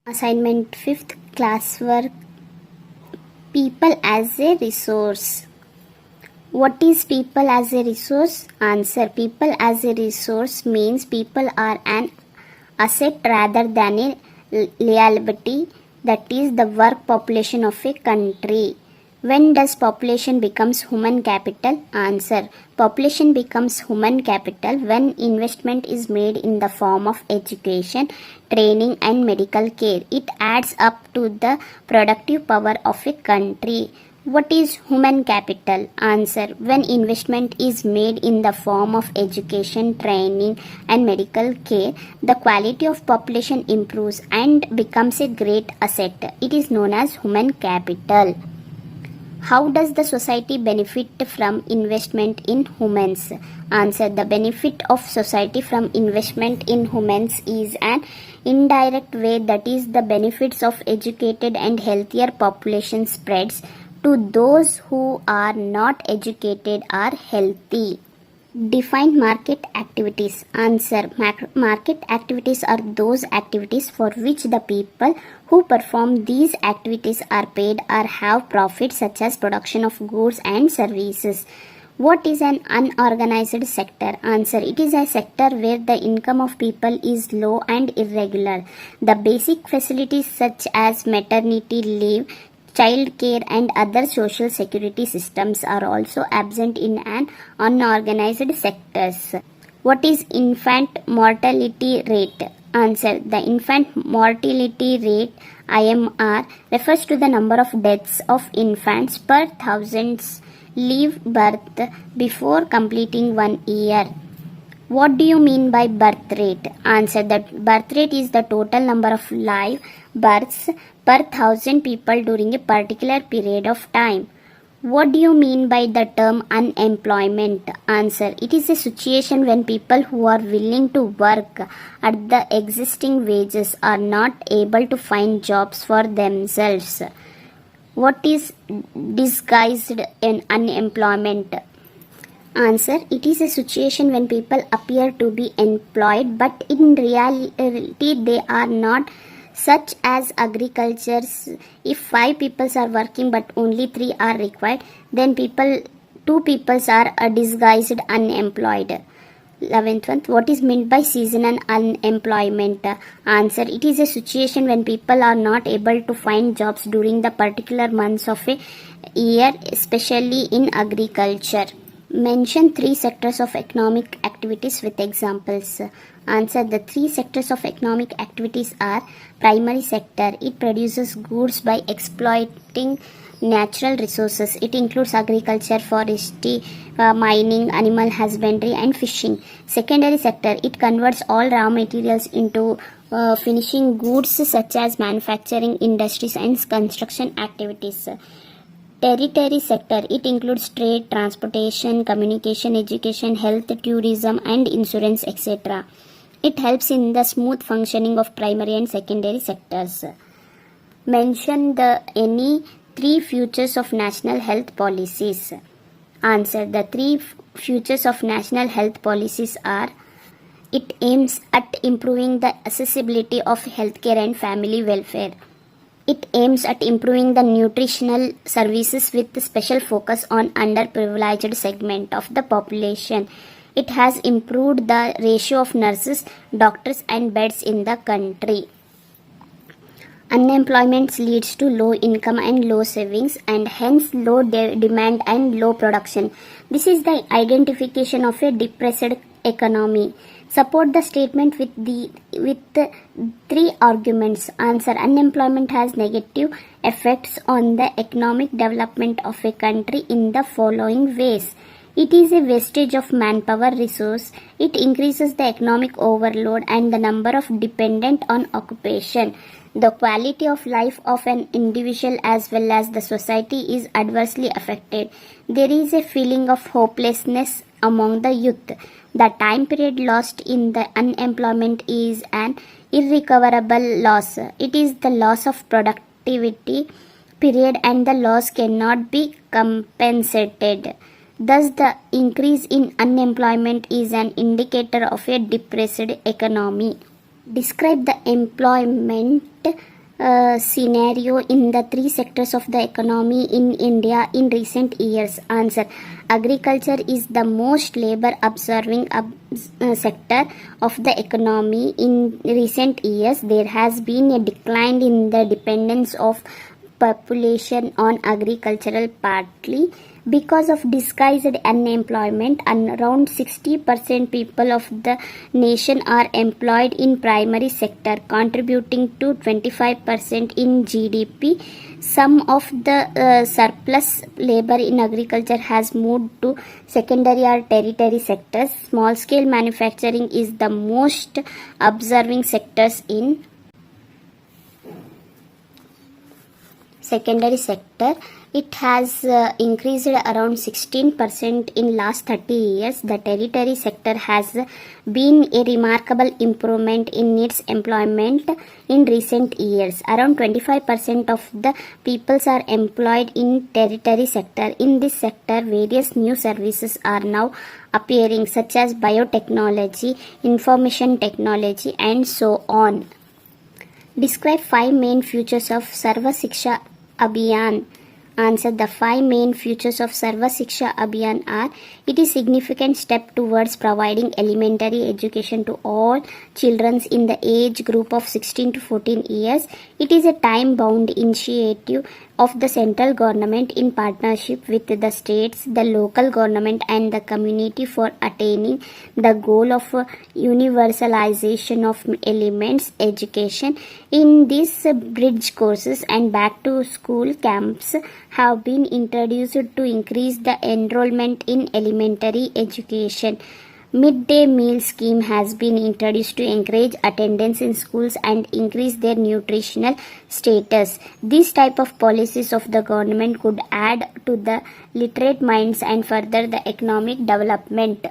Assignment 5th classwork. People as a resource. What is people as a resource? Answer. People as a resource means people are an asset rather than a liability, that is the work population of a country. When does population becomes human capital? Answer. Population becomes human capital when investment is made in the form of education, training and medical care. It adds up to the productive power of a country. What is human capital? Answer. When investment is made in the form of education, training and medical care, the quality of population improves and becomes a great asset. It is known as human capital. How does the society benefit from investment in humans? Answer. The benefit of society from investment in humans is an indirect way, that is the benefits of educated and healthier population spreads to those who are not educated or healthy. Define market activities. Answer. Market activities are those activities for which the people who perform these activities are paid or have profits, such as production of goods and services. What is an unorganized sector? Answer. It is a sector where the income of people is low and irregular. The basic facilities such as maternity leave, child care and other social security systems are also absent in an unorganized sectors. What is infant mortality rate? Answer. The infant mortality rate IMR refers to the number of deaths of infants per thousands leave birth before completing 1 year. What do you mean by birth rate? Answer. That birth rate is the total number of live births per 1,000 people during a particular period of time. What do you mean by the term unemployment? Answer. It is a situation when people who are willing to work at the existing wages are not able to find jobs for themselves. What is disguised in unemployment? Answer. It is a situation when people appear to be employed but in reality they are not, such as agricultures. If 5 people are working but only 3 are required, then 2 people are disguised unemployed. 11th one. What is meant by seasonal unemployment? Answer. It is a situation when people are not able to find jobs during the particular months of a year, especially in agriculture. Mention 3 sectors of economic activities with examples. Answer. The 3 sectors of economic activities are: primary sector. It produces goods by exploiting natural resources. It includes agriculture, forestry, mining, animal husbandry and fishing. Secondary sector. It converts all raw materials into finishing goods such as manufacturing industries and construction activities. Tertiary sector. It includes trade, transportation, communication, education, health, tourism and insurance, etc. It helps in the smooth functioning of primary and secondary sectors. Mention any 3 features of national health policies. Answer. The 3 features of national health policies are: it aims at improving the accessibility of healthcare and family welfare. It aims at improving the nutritional services with special focus on underprivileged segment of the population. It has improved the ratio of nurses, doctors and beds in the country. Unemployment leads to low income and low savings and hence low demand and low production. This is the identification of a depressed economy. Support the statement with 3 arguments. Answer. Unemployment has negative effects on the economic development of a country in the following ways. It is a wastage of manpower resource. It increases the economic overload and the number of dependent on occupation. The quality of life of an individual as well as the society is adversely affected. There is a feeling of hopelessness among the youth. The time period lost in the unemployment is an irrecoverable loss. It is the loss of productivity period and the loss cannot be compensated. Thus, the increase in unemployment is an indicator of a depressed economy. Describe the employment scenario in the three sectors of the economy in India in recent years? Answer. Agriculture is the most labor absorbing sector of the economy in recent years. There has been a decline in the dependence of population on agricultural, partly because of disguised unemployment, and around 60% people of the nation are employed in primary sector, contributing to 25% in GDP. Some of the surplus labor in agriculture has moved to secondary or tertiary sectors. Small scale manufacturing is the most observing sectors in secondary sector. It has increased around 16% in last 30 years. The tertiary sector has been a remarkable improvement in its employment in recent years. Around 25% of the peoples are employed in tertiary sector. In this sector, various new services are now appearing, such as biotechnology, information technology, and so on. Describe 5 main features of Sarva Shiksha Abhiyan. Answer. The 5 main features of Sarva Shiksha Abhiyan are: it is a significant step towards providing elementary education to all children in the age group of 16 to 14 years. It is a time-bound initiative of the central government in partnership with the states, the local government, and the community for attaining the goal of universalization of elements education. In these bridge courses and back to school camps have been introduced to increase the enrollment in elementary education. Midday meal scheme has been introduced to encourage attendance in schools and increase their nutritional status. These type of policies of the government could add to the literate minds and further the economic development.